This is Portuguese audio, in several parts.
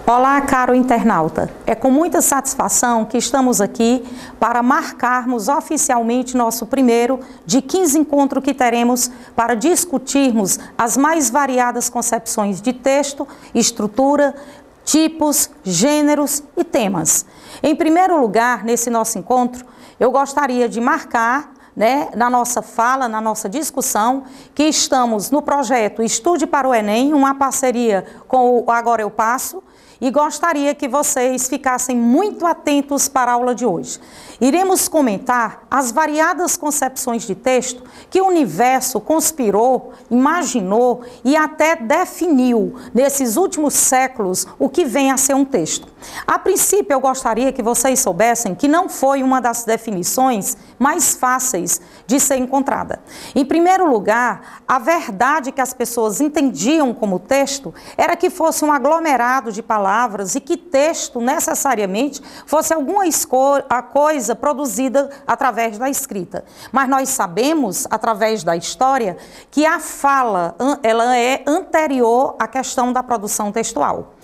Olá, caro internauta. É com muita satisfação que estamos aqui para marcarmos oficialmente nosso primeiro de 15 encontros que teremos para discutirmos as mais variadas concepções de texto, estrutura, tipos, gêneros e temas. Em primeiro lugar, nesse nosso encontro, eu gostaria de marcar na nossa fala, na nossa discussão, que estamos no projeto Estude para o Enem, uma parceria com o Agora Eu Passo, e gostaria que vocês ficassem muito atentos para a aula de hoje. Iremos comentar as variadas concepções de texto que o universo conspirou, imaginou e até definiu nesses últimos séculos o que vem a ser um texto. A princípio, eu gostaria que vocês soubessem que não foi uma das definições mais fáceis de ser encontrada. Em primeiro lugar, a verdade que as pessoas entendiam como texto era que fosse um aglomerado de palavras e que texto necessariamente fosse alguma coisa produzida através da escrita. Mas nós sabemos, através da história, que a fala ela é anterior à questão da produção textual.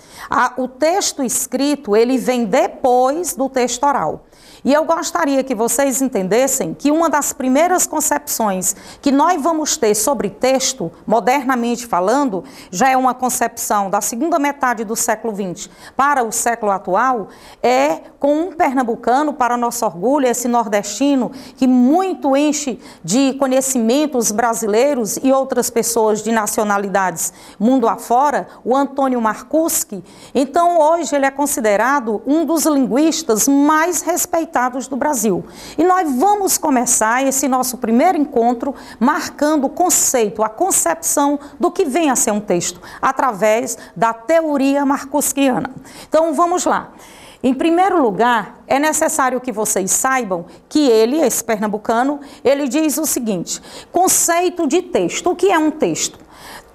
O texto escrito, ele vem depois do texto oral. E eu gostaria que vocês entendessem que uma das primeiras concepções que nós vamos ter sobre texto, modernamente falando, já é uma concepção da segunda metade do século XX para o século atual, é com um pernambucano, para nosso orgulho, esse nordestino, que muito enche de conhecimentos brasileiros e outras pessoas de nacionalidades mundo afora, o Antônio Marcuschi. Então, hoje ele é considerado um dos linguistas mais respeitados do Brasil. E nós vamos começar esse nosso primeiro encontro marcando o conceito, a concepção do que vem a ser um texto, através da teoria marcusquiana. Então, vamos lá. Em primeiro lugar, é necessário que vocês saibam que ele, esse pernambucano, ele diz o seguinte: conceito de texto. O que é um texto?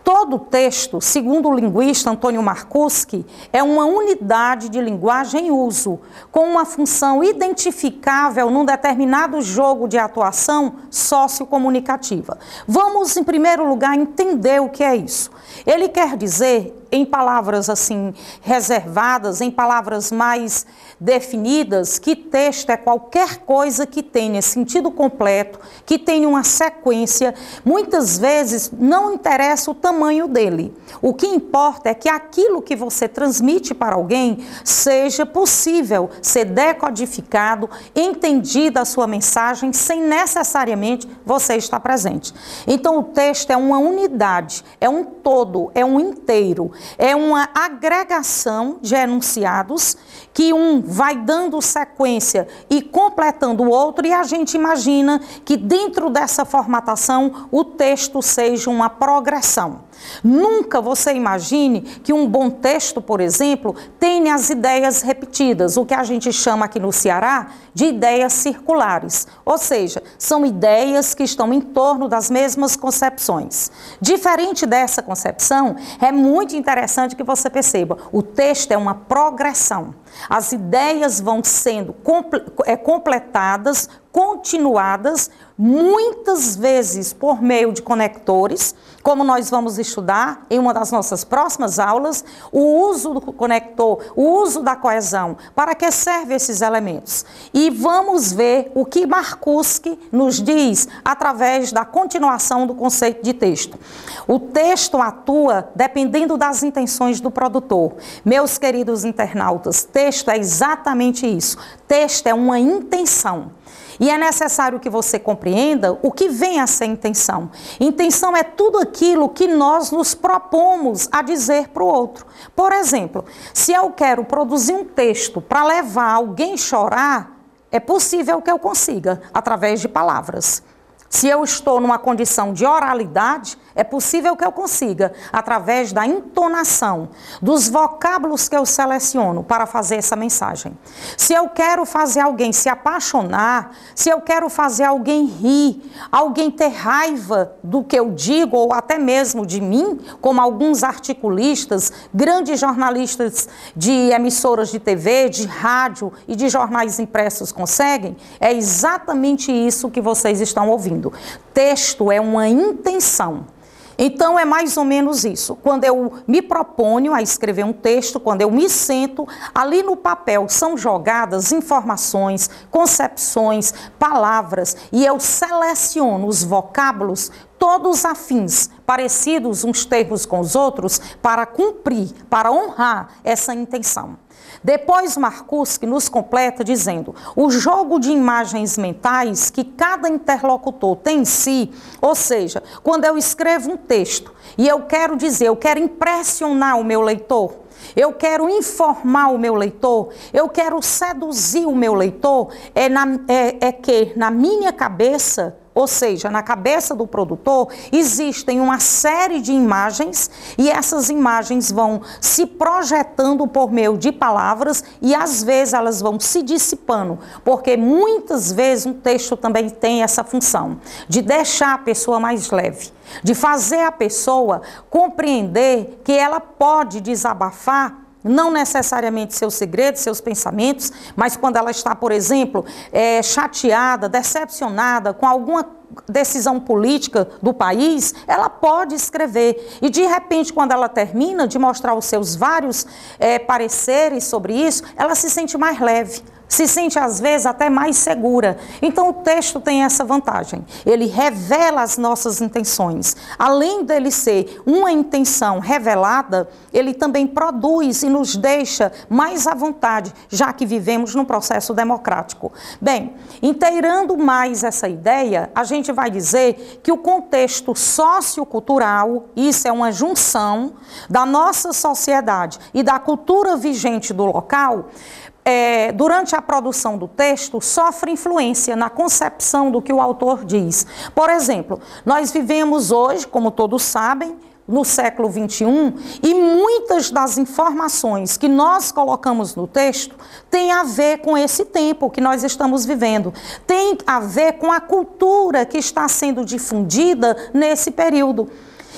Todo texto, segundo o linguista Antônio Marcuschi, é uma unidade de linguagem em uso, com uma função identificável num determinado jogo de atuação sociocomunicativa. Vamos, em primeiro lugar, entender o que é isso. Ele quer dizer, em palavras assim reservadas, em palavras mais definidas, que texto é qualquer coisa que tenha sentido completo, que tenha uma sequência. Muitas vezes não interessa o tamanho dele. O que importa é que aquilo que você transmite para alguém seja possível ser decodificado, entendida a sua mensagem, sem necessariamente você estar presente. Então o texto é uma unidade, é um todo, é um inteiro, é uma agregação de enunciados que um vai dando sequência e completando o outro, e a gente imagina que dentro dessa formatação o texto seja uma progressão. Nunca você imagine que um bom texto, por exemplo, tenha as ideias repetidas, o que a gente chama aqui no Ceará de ideias circulares, ou seja, são ideias que estão em torno das mesmas concepções. Diferente dessa concepção, é muito interessante que você perceba, o texto é uma progressão. As ideias vão sendo completadas, continuadas, muitas vezes por meio de conectores, como nós vamos estudar em uma das nossas próximas aulas, o uso do conector, o uso da coesão, para que servem esses elementos. E vamos ver o que Marcuschi nos diz através da continuação do conceito de texto. O texto atua dependendo das intenções do produtor. Meus queridos internautas, texto é exatamente isso. Texto é uma intenção. E é necessário que você compreenda o que vem a ser intenção. Intenção é tudo aquilo que nós nos propomos a dizer para o outro. Por exemplo, se eu quero produzir um texto para levar alguém a chorar, é possível que eu consiga, através de palavras. Se eu estou numa condição de oralidade, é possível que eu consiga, através da entonação, dos vocábulos que eu seleciono para fazer essa mensagem. Se eu quero fazer alguém se apaixonar, se eu quero fazer alguém rir, alguém ter raiva do que eu digo, ou até mesmo de mim, como alguns articulistas, grandes jornalistas de emissoras de TV, de rádio e de jornais impressos conseguem, é exatamente isso que vocês estão ouvindo. Texto é uma intenção. Então é mais ou menos isso. Quando eu me proponho a escrever um texto, quando eu me sento, ali no papel são jogadas informações, concepções, palavras, e eu seleciono os vocábulos todos afins, parecidos uns termos com os outros, para cumprir, para honrar essa intenção. Depois Marcuse nos completa dizendo: o jogo de imagens mentais que cada interlocutor tem em si, ou seja, quando eu escrevo um texto e eu quero dizer, eu quero impressionar o meu leitor, eu quero informar o meu leitor, eu quero seduzir o meu leitor, que na minha cabeça, ou seja, na cabeça do produtor, existem uma série de imagens e essas imagens vão se projetando por meio de palavras e às vezes elas vão se dissipando, porque muitas vezes um texto também tem essa função de deixar a pessoa mais leve, de fazer a pessoa compreender que ela pode desabafar, não necessariamente seus segredos, seus pensamentos, mas quando ela está, por exemplo, chateada, decepcionada com alguma decisão política do país, ela pode escrever. E de repente, quando ela termina de mostrar os seus vários pareceres sobre isso, ela se sente mais leve, se sente às vezes até mais segura. Então o texto tem essa vantagem, ele revela as nossas intenções. Além dele ser uma intenção revelada, ele também produz e nos deixa mais à vontade, já que vivemos num processo democrático. Bem, inteirando mais essa ideia, a gente vai dizer que o contexto sociocultural, isso é uma junção da nossa sociedade e da cultura vigente do local, durante a produção do texto, sofre influência na concepção do que o autor diz. Por exemplo, nós vivemos hoje, como todos sabem, no século XXI, e muitas das informações que nós colocamos no texto têm a ver com esse tempo que nós estamos vivendo, tem a ver com a cultura que está sendo difundida nesse período.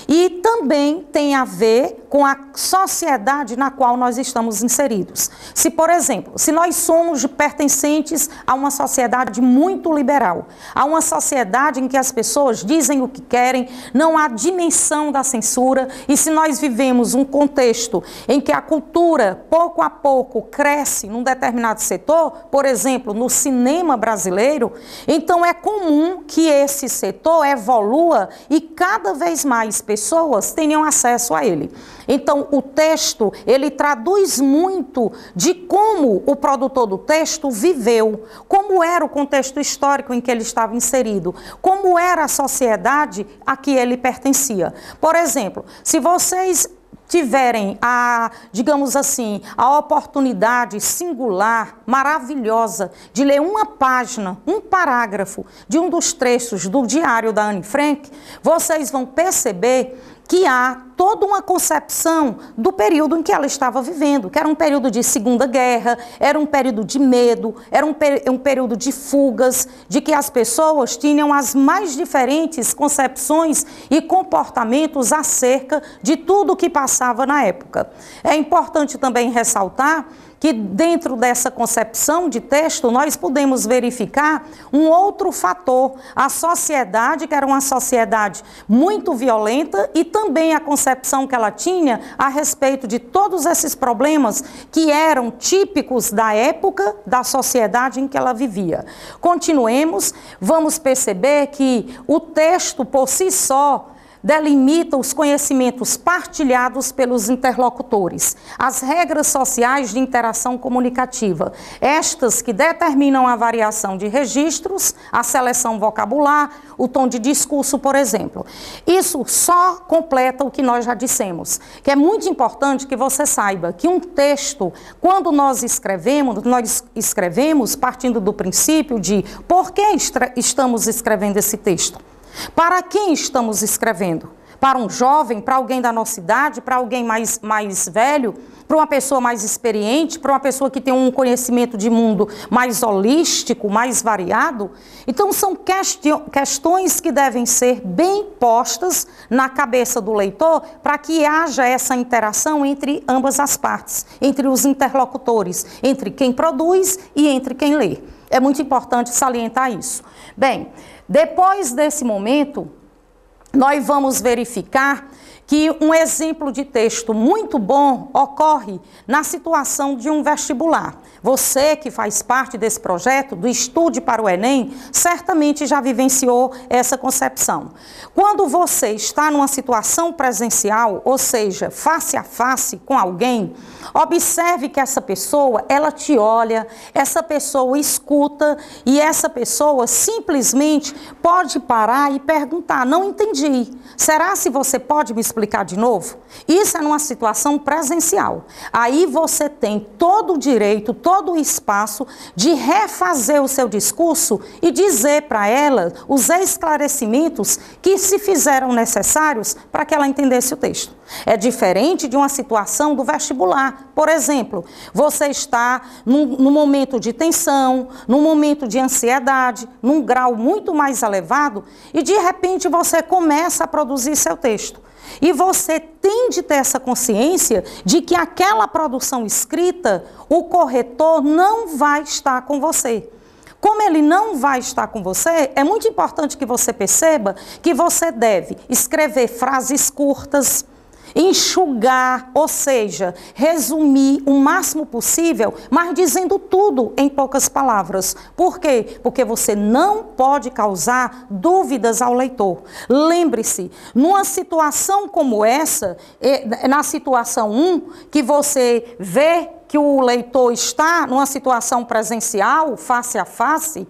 E também tem a ver com a sociedade na qual nós estamos inseridos. Se, por exemplo, se nós somos pertencentes a uma sociedade muito liberal, a uma sociedade em que as pessoas dizem o que querem, não há dimensão da censura, e se nós vivemos um contexto em que a cultura, pouco a pouco, cresce num determinado setor, por exemplo, no cinema brasileiro, então é comum que esse setor evolua e cada vez mais pessoas tenham acesso a ele. Então, o texto, ele traduz muito de como o produtor do texto viveu, como era o contexto histórico em que ele estava inserido, como era a sociedade a que ele pertencia. Por exemplo, se vocês tiverem digamos assim, a oportunidade singular, maravilhosa, de ler uma página, um parágrafo de um dos trechos do diário da Anne Frank, vocês vão perceber que há toda uma concepção do período em que ela estava vivendo, que era um período de Segunda Guerra, era um período de medo, era um período de fugas, de que as pessoas tinham as mais diferentes concepções e comportamentos acerca de tudo o que passava na época. É importante também ressaltar que dentro dessa concepção de texto nós podemos verificar um outro fator, a sociedade, que era uma sociedade muito violenta, e também a concepção que ela tinha a respeito de todos esses problemas que eram típicos da época, da sociedade em que ela vivia. Continuemos, vamos perceber que o texto por si só delimita os conhecimentos partilhados pelos interlocutores, as regras sociais de interação comunicativa, estas que determinam a variação de registros, a seleção vocabular, o tom de discurso, por exemplo. Isso só completa o que nós já dissemos, que é muito importante que você saiba que um texto, quando nós escrevemos partindo do princípio de por que estamos escrevendo esse texto. Para quem estamos escrevendo? Para um jovem, para alguém da nossa idade, para alguém mais velho, para uma pessoa mais experiente, para uma pessoa que tem um conhecimento de mundo mais holístico, mais variado? Então são questões que devem ser bem postas na cabeça do leitor para que haja essa interação entre ambas as partes, entre os interlocutores, entre quem produz e entre quem lê. É muito importante salientar isso. Bem, depois desse momento, nós vamos verificar que um exemplo de texto muito bom ocorre na situação de um vestibular. Você que faz parte desse projeto, do Estude para o Enem, certamente já vivenciou essa concepção. Quando você está numa situação presencial, ou seja, face a face com alguém, observe que essa pessoa, ela te olha, essa pessoa escuta e essa pessoa simplesmente pode parar e perguntar: não entendi, será se você pode me explicar de novo? Isso é numa situação presencial. Aí você tem todo o direito, todo o espaço de refazer o seu discurso e dizer para ela os esclarecimentos que se fizeram necessários para que ela entendesse o texto. É diferente de uma situação do vestibular. Por exemplo, você está num momento de tensão, num momento de ansiedade, num grau muito mais elevado, e de repente você começa a produzir seu texto. E você tem de ter essa consciência de que aquela produção escrita, o corretor não vai estar com você. Como ele não vai estar com você, é muito importante que você perceba que você deve escrever frases curtas, enxugar, ou seja, resumir o máximo possível, mas dizendo tudo em poucas palavras. Por quê? Porque você não pode causar dúvidas ao leitor. Lembre-se, numa situação como essa, na situação 1, que você vê que o leitor está numa situação presencial, face a face,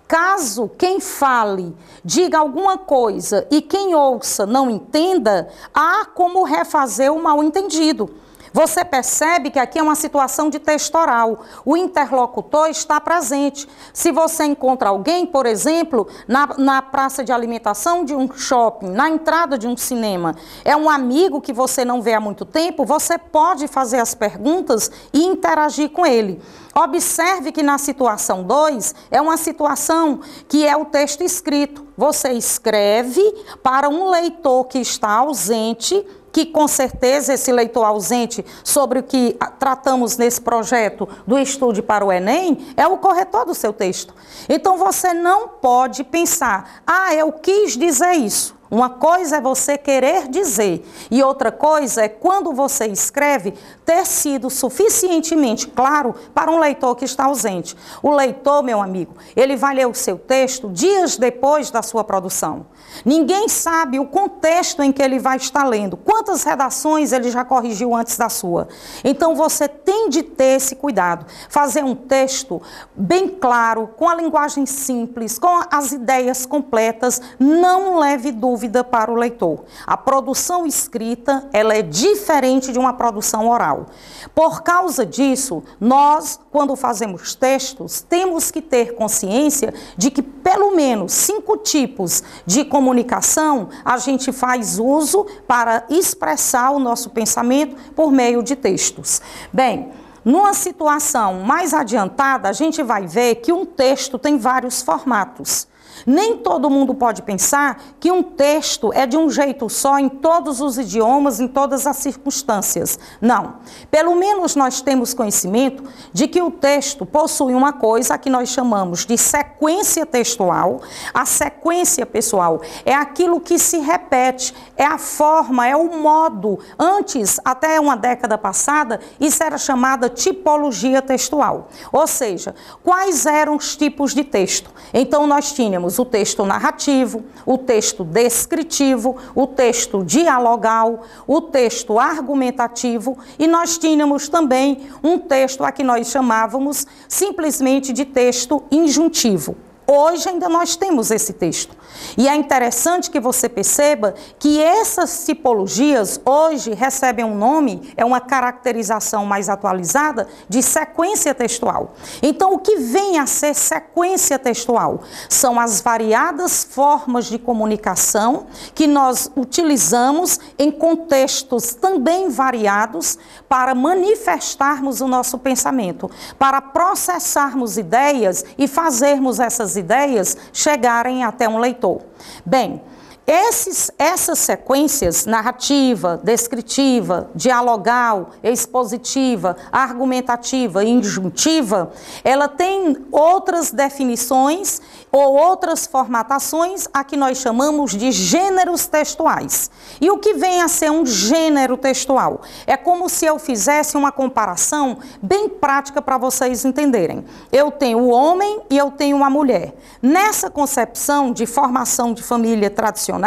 caso quem fale diga alguma coisa e quem ouça não entenda, há como refazer o mal-entendido. Você percebe que aqui é uma situação de texto oral. O interlocutor está presente. Se você encontra alguém, por exemplo, na praça de alimentação de um shopping, na entrada de um cinema, é um amigo que você não vê há muito tempo, você pode fazer as perguntas e interagir com ele. Observe que na situação 2 é uma situação que é o texto escrito. Você escreve para um leitor que está ausente, que com certeza esse leitor ausente sobre o que tratamos nesse projeto do Estude para o Enem é o corretor do seu texto. Então você não pode pensar: ah, eu quis dizer isso. Uma coisa é você querer dizer e outra coisa é, quando você escreve, ter sido suficientemente claro para um leitor que está ausente. O leitor, meu amigo, ele vai ler o seu texto dias depois da sua produção. Ninguém sabe o contexto em que ele vai estar lendo, quantas redações ele já corrigiu antes da sua. Então você tem de ter esse cuidado, fazer um texto bem claro, com a linguagem simples, com as ideias completas, não leve dúvida para o leitor. A produção escrita, ela é diferente de uma produção oral. Por causa disso, nós, quando fazemos textos, temos que ter consciência de que pelo menos 5 tipos de comunicação a gente faz uso para expressar o nosso pensamento por meio de textos. Bem, numa situação mais adiantada, a gente vai ver que um texto tem vários formatos. Nem todo mundo pode pensar que um texto é de um jeito só em todos os idiomas, em todas as circunstâncias. Não. Pelo menos nós temos conhecimento de que o texto possui uma coisa que nós chamamos de sequência textual. A sequência, pessoal, é aquilo que se repete, é a forma, é o modo. Antes, até uma década passada, isso era chamada tipologia textual. Ou seja, quais eram os tipos de texto? Então, nós tínhamos o texto narrativo, o texto descritivo, o texto dialogal, o texto argumentativo e nós tínhamos também um texto a que nós chamávamos simplesmente de texto injuntivo. Hoje ainda nós temos esse texto. E é interessante que você perceba que essas tipologias hoje recebem um nome, é uma caracterização mais atualizada de sequência textual. Então, o que vem a ser sequência textual? São as variadas formas de comunicação que nós utilizamos em contextos também variados para manifestarmos o nosso pensamento, para processarmos ideias e fazermos essas ideias chegarem até um leitor. Bem, Essas sequências, narrativa, descritiva, dialogal, expositiva, argumentativa e injuntiva, ela tem outras definições ou outras formatações a que nós chamamos de gêneros textuais. E o que vem a ser um gênero textual? É como se eu fizesse uma comparação bem prática para vocês entenderem. Eu tenho o homem e eu tenho a mulher. Nessa concepção de formação de família tradicional,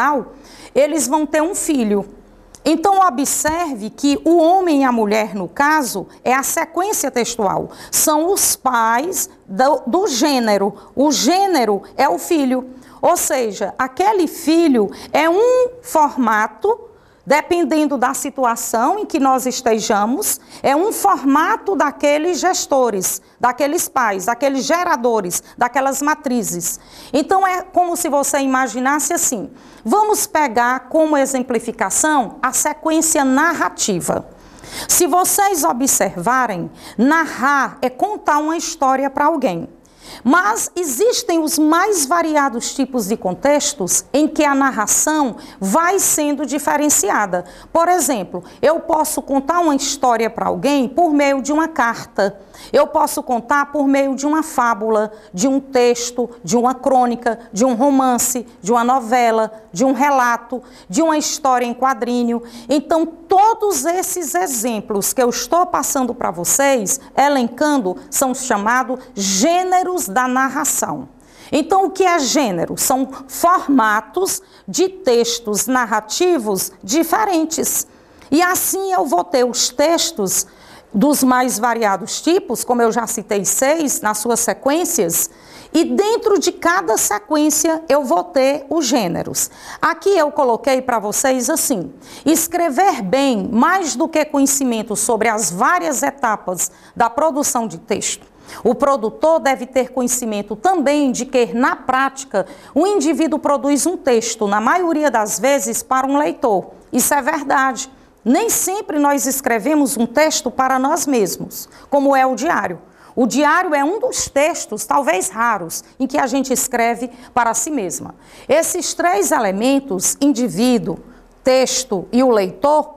eles vão ter um filho. Então, observe que o homem e a mulher, no caso, é a sequência textual. São os pais do gênero. O gênero é o filho. Ou seja, aquele filho é um formato, dependendo da situação em que nós estejamos, é um formato daqueles gestores, daqueles pais, daqueles geradores, daquelas matrizes. Então, é como se você imaginasse assim. Vamos pegar como exemplificação a sequência narrativa. Se vocês observarem, narrar é contar uma história para alguém. Mas existem os mais variados tipos de contextos em que a narração vai sendo diferenciada. Por exemplo, eu posso contar uma história para alguém por meio de uma carta. Eu posso contar por meio de uma fábula, de um texto, de uma crônica, de um romance, de uma novela, de um relato, de uma história em quadrinho. Então, todos esses exemplos que eu estou passando para vocês, elencando, são chamados gêneros da narração. Então, o que é gênero? São formatos de textos narrativos diferentes. E assim eu vou ter os textos dos mais variados tipos, como eu já citei 6 nas suas sequências, e dentro de cada sequência eu vou ter os gêneros. Aqui eu coloquei para vocês assim: escrever bem, mais do que conhecimento sobre as várias etapas da produção de texto. O produtor deve ter conhecimento também de que, na prática, o indivíduo produz um texto, na maioria das vezes, para um leitor. Isso é verdade. Nem sempre nós escrevemos um texto para nós mesmos, como é o diário. O diário é um dos textos, talvez raros, em que a gente escreve para si mesma. Esses 3 elementos, indivíduo, texto e o leitor,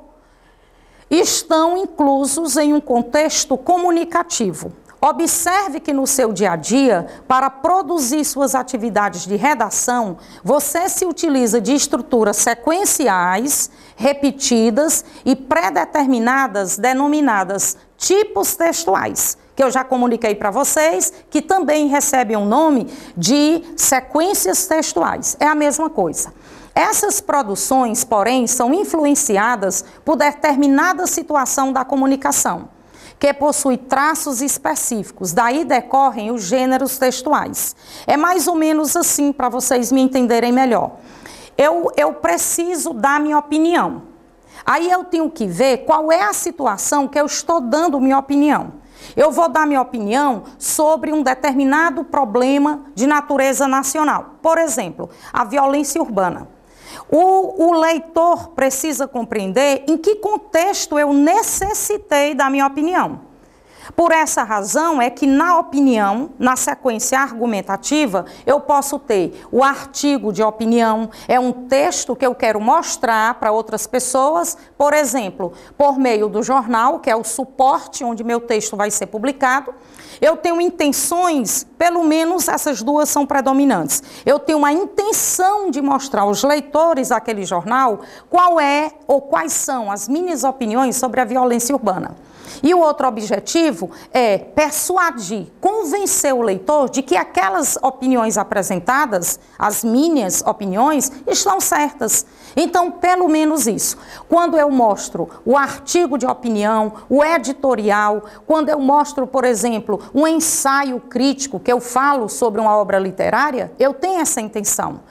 estão inclusos em um contexto comunicativo. Observe que no seu dia a dia, para produzir suas atividades de redação, você se utiliza de estruturas sequenciais, repetidas e pré-determinadas, denominadas tipos textuais, que eu já comuniquei para vocês, que também recebem o nome de sequências textuais. É a mesma coisa. Essas produções, porém, são influenciadas por determinada situação da comunicação, que possui traços específicos, daí decorrem os gêneros textuais. É mais ou menos assim, para vocês me entenderem melhor. Eu preciso dar minha opinião. Aí eu tenho que ver qual é a situação que eu estou dando minha opinião. Eu vou dar minha opinião sobre um determinado problema de natureza nacional. Por exemplo, a violência urbana. O leitor precisa compreender em que contexto eu necessitei da minha opinião. Por essa razão é que na opinião, na sequência argumentativa, eu posso ter o artigo de opinião, é um texto que eu quero mostrar para outras pessoas, por exemplo, por meio do jornal, que é o suporte onde meu texto vai ser publicado. Eu tenho intenções, pelo menos essas 2 são predominantes. Eu tenho uma intenção de mostrar aos leitores daquele jornal qual é ou quais são as minhas opiniões sobre a violência urbana. E o outro objetivo é persuadir, convencer o leitor de que aquelas opiniões apresentadas, as minhas opiniões, estão certas. Então, pelo menos isso. Quando eu mostro o artigo de opinião, o editorial, quando eu mostro, por exemplo, um ensaio crítico que eu falo sobre uma obra literária, eu tenho essa intenção.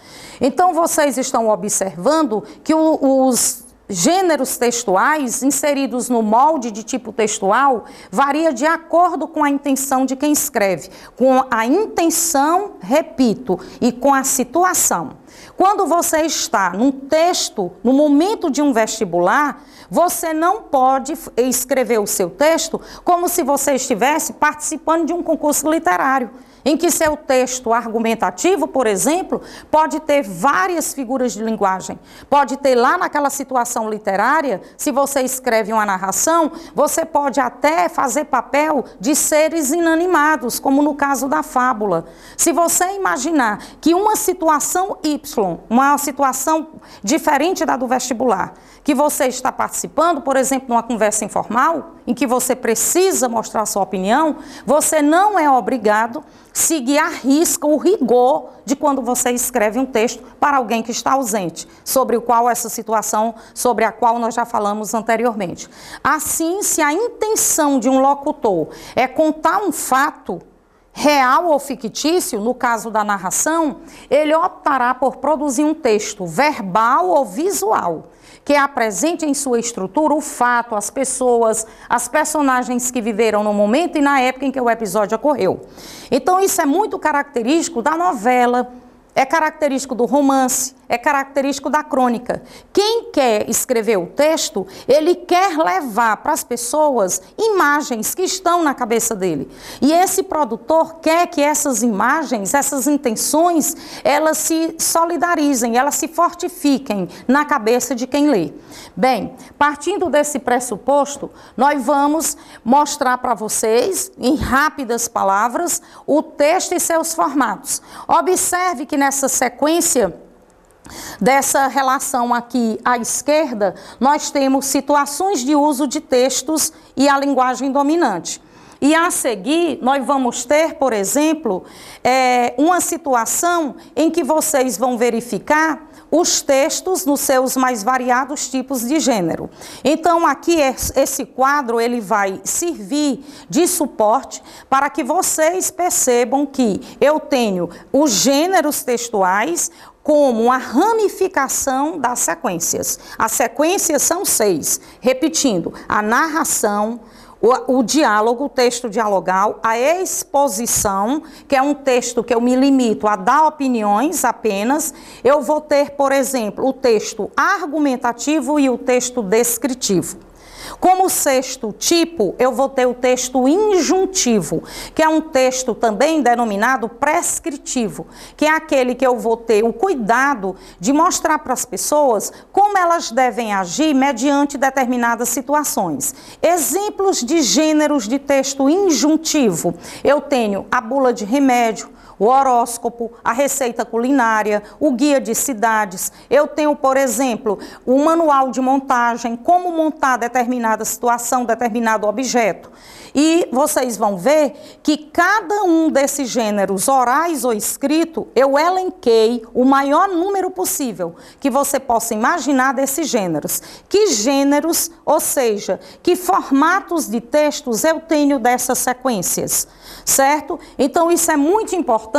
Então, vocês estão observando que os gêneros textuais inseridos no molde de tipo textual varia de acordo com a intenção de quem escreve, com a intenção, repito, e com a situação. Quando você está num texto, no momento de um vestibular, você não pode escrever o seu texto como se você estivesse participando de um concurso literário. em que seu texto argumentativo, por exemplo, pode ter várias figuras de linguagem. Pode ter lá naquela situação literária, se você escreve uma narração, você pode até fazer papel de seres inanimados, como no caso da fábula. Se você imaginar que uma situação Y, uma situação diferente da do vestibular, que você está participando, por exemplo, numa conversa informal, em que você precisa mostrar sua opinião, você não é obrigado a seguir à risca o rigor de quando você escreve um texto para alguém que está ausente, sobre o qual essa situação, sobre a qual nós já falamos anteriormente. Assim, se a intenção de um locutor é contar um fato real ou fictício, no caso da narração, ele optará por produzir um texto verbal ou visual, que apresente em sua estrutura o fato, as pessoas, as personagens que viveram no momento e na época em que o episódio ocorreu. Então isso é muito característico da novela, é característico do romance, é característico da crônica. Quem quer escrever o texto, ele quer levar para as pessoas imagens que estão na cabeça dele. E esse produtor quer que essas imagens, essas intenções, elas se solidarizem, elas se fortifiquem na cabeça de quem lê. Bem, partindo desse pressuposto, nós vamos mostrar para vocês, em rápidas palavras, o texto e seus formatos. Observe que nessa sequência dessa relação aqui à esquerda, nós temos situações de uso de textos e a linguagem dominante. E a seguir, nós vamos ter, por exemplo, uma situação em que vocês vão verificar os textos nos seus mais variados tipos de gênero. Então, aqui, esse quadro, ele vai servir de suporte para que vocês percebam que eu tenho os gêneros textuais como uma ramificação das sequências. As sequências são 6, repetindo, a narração, o diálogo, o texto dialogal, a exposição, que é um texto que eu me limito a dar opiniões apenas. Eu vou ter, por exemplo, o texto argumentativo e o texto descritivo. Como sexto tipo, eu vou ter o texto injuntivo, que é um texto também denominado prescritivo, que é aquele que eu vou ter o cuidado de mostrar para as pessoas como elas devem agir mediante determinadas situações. Exemplos de gêneros de texto injuntivo: eu tenho a bula de remédio, o horóscopo, a receita culinária, o guia de cidades. Eu tenho, por exemplo, o manual de montagem, como montar determinada situação, determinado objeto. E vocês vão ver que cada um desses gêneros, orais ou escrito, eu elenquei o maior número possível que você possa imaginar desses gêneros. Que gêneros, ou seja, que formatos de textos eu tenho dessas sequências, certo? Então isso é muito importante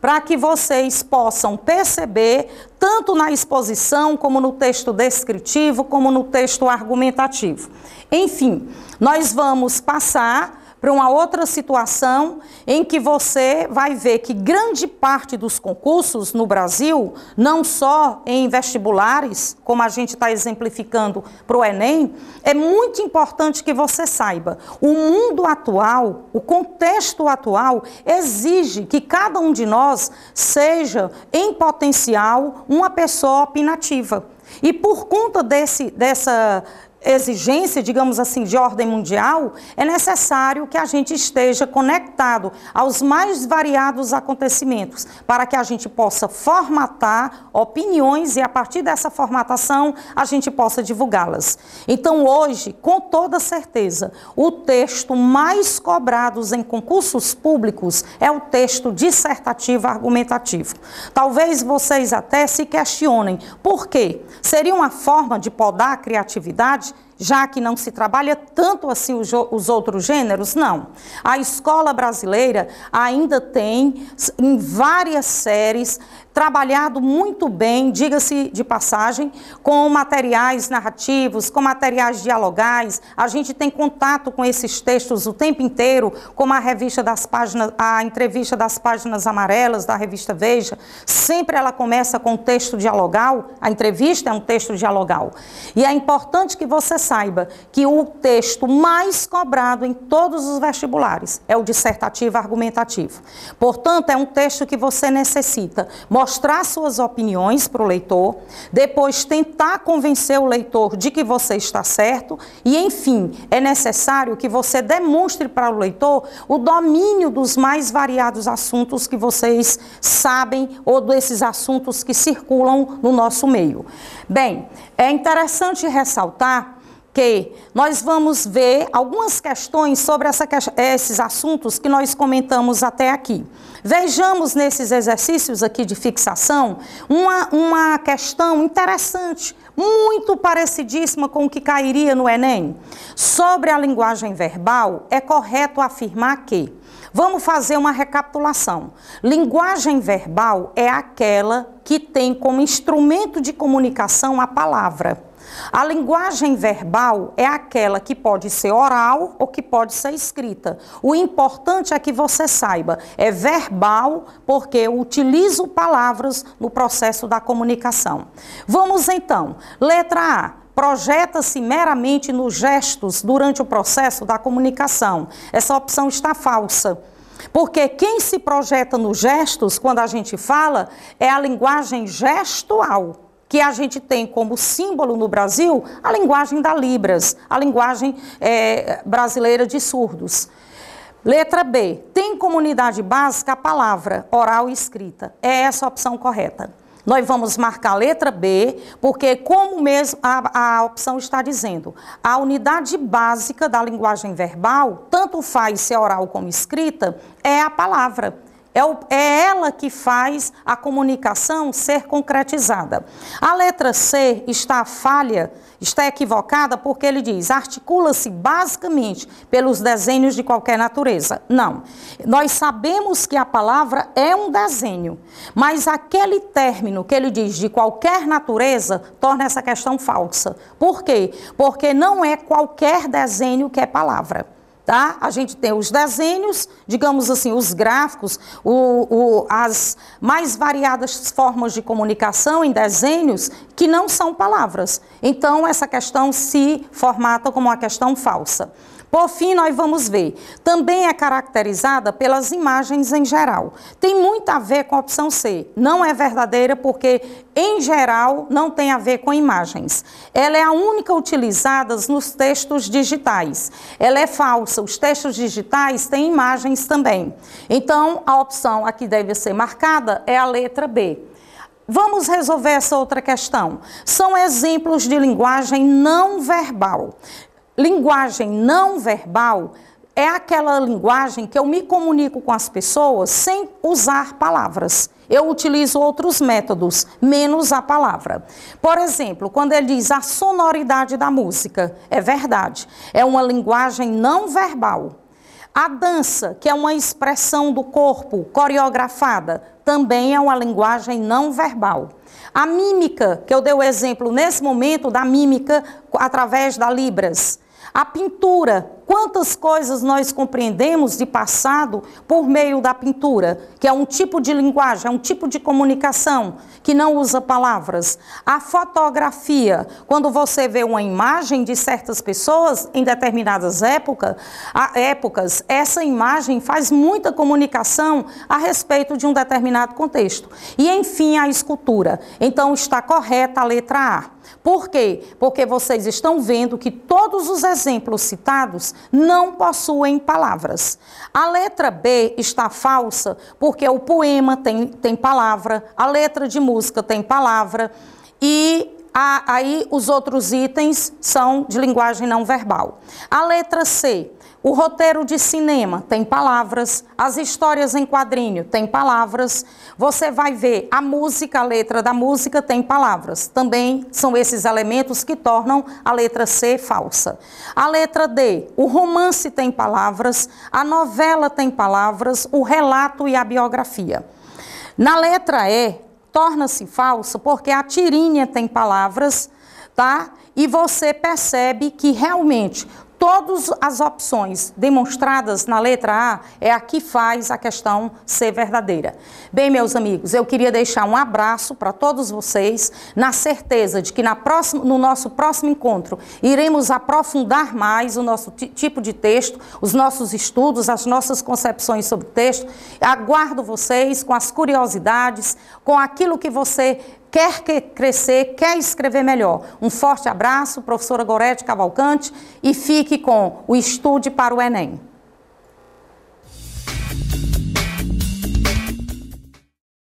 para que vocês possam perceber, tanto na exposição, como no texto descritivo, como no texto argumentativo. Enfim, nós vamos passar para uma outra situação em que você vai ver que grande parte dos concursos no Brasil, não só em vestibulares, como a gente está exemplificando para o Enem, é muito importante que você saiba. O mundo atual, o contexto atual, exige que cada um de nós seja, em potencial, uma pessoa opinativa. E por conta dessa exigência, digamos assim, de ordem mundial, é necessário que a gente esteja conectado aos mais variados acontecimentos, para que a gente possa formatar opiniões e, a partir dessa formatação, a gente possa divulgá-las. Então, hoje, com toda certeza, o texto mais cobrado em concursos públicos é o texto dissertativo argumentativo. Talvez vocês até se questionem, por quê? Seria uma forma de podar a criatividade, já que não se trabalha tanto assim os outros gêneros? Não. A escola brasileira ainda tem, em várias séries, trabalhado muito bem, diga-se de passagem, com materiais narrativos, com materiais dialogais. A gente tem contato com esses textos o tempo inteiro, como a revista das páginas, a entrevista das páginas amarelas da revista Veja. Sempre ela começa com um texto dialogal, a entrevista é um texto dialogal. E é importante que você saiba que o texto mais cobrado em todos os vestibulares é o dissertativo argumentativo. Portanto, é um texto que você necessita mostrar suas opiniões para o leitor, depois tentar convencer o leitor de que você está certo e, enfim, é necessário que você demonstre para o leitor o domínio dos mais variados assuntos que vocês sabem ou desses assuntos que circulam no nosso meio. Bem, é interessante ressaltar que nós vamos ver algumas questões sobre esses assuntos que nós comentamos até aqui. Vejamos nesses exercícios aqui de fixação uma questão interessante, muito parecidíssima com o que cairia no Enem. Sobre a linguagem verbal, é correto afirmar que... Vamos fazer uma recapitulação. Linguagem verbal é aquela que tem como instrumento de comunicação a palavra. A linguagem verbal é aquela que pode ser oral ou que pode ser escrita. O importante é que você saiba, é verbal porque eu utilizo palavras no processo da comunicação. Vamos então, letra A. Projeta-se meramente nos gestos durante o processo da comunicação. Essa opção está falsa. Porque quem se projeta nos gestos, quando a gente fala, é a linguagem gestual, que a gente tem como símbolo no Brasil a linguagem da Libras, a linguagem brasileira de surdos. Letra B. Tem comunidade básica a palavra oral e escrita. É essa a opção correta. Nós vamos marcar a letra B, porque como mesmo a opção está dizendo, a unidade básica da linguagem verbal, tanto faz ser oral como escrita, é a palavra. É ela que faz a comunicação ser concretizada. A letra C está falha, está equivocada porque ele diz, articula-se basicamente pelos desenhos de qualquer natureza. Não. Nós sabemos que a palavra é um desenho, mas aquele término que ele diz de qualquer natureza torna essa questão falsa. Por quê? Porque não é qualquer desenho que é palavra. Tá? A gente tem os desenhos, digamos assim, os gráficos, as mais variadas formas de comunicação em desenhos que não são palavras. Então, essa questão se formata como uma questão falsa. Por fim, nós vamos ver, também é caracterizada pelas imagens em geral. Tem muito a ver com a opção C. Não é verdadeira porque, em geral, não tem a ver com imagens. Ela é a única utilizada nos textos digitais. Ela é falsa. Os textos digitais têm imagens também. Então, a opção aqui deve ser marcada é a letra B. Vamos resolver essa outra questão. São exemplos de linguagem não verbal. Linguagem não verbal é aquela linguagem que eu me comunico com as pessoas sem usar palavras. Eu utilizo outros métodos, menos a palavra. Por exemplo, quando ele diz a sonoridade da música, é verdade, é uma linguagem não verbal. A dança, que é uma expressão do corpo coreografada, também é uma linguagem não verbal. A mímica, que eu dei o exemplo nesse momento da mímica através da Libras. A pintura, quantas coisas nós compreendemos de passado por meio da pintura, que é um tipo de linguagem, é um tipo de comunicação que não usa palavras. A fotografia, quando você vê uma imagem de certas pessoas em determinadas épocas, essa imagem faz muita comunicação a respeito de um determinado contexto. E, enfim, a escultura. Então, está correta a letra A. Por quê? Porque vocês estão vendo que todos os exemplos citados não possuem palavras. A letra B está falsa porque o poema tem palavra, a letra de música tem palavra e aí os outros itens são de linguagem não verbal. A letra C, o roteiro de cinema tem palavras, as histórias em quadrinho tem palavras, você vai ver a música, a letra da música tem palavras. Também são esses elementos que tornam a letra C falsa. A letra D, o romance tem palavras, a novela tem palavras, o relato e a biografia. Na letra E, torna-se falsa porque a tirinha tem palavras, tá? E você percebe que realmente todas as opções demonstradas na letra A é a que faz a questão ser verdadeira. Bem, meus amigos, eu queria deixar um abraço para todos vocês, na certeza de que no nosso próximo encontro iremos aprofundar mais o nosso tipo de texto, os nossos estudos, as nossas concepções sobre o texto. Aguardo vocês com as curiosidades, com aquilo que você quer crescer, quer escrever melhor. Um forte abraço, professora Gorete Cavalcante, e fique com o Estude para o Enem.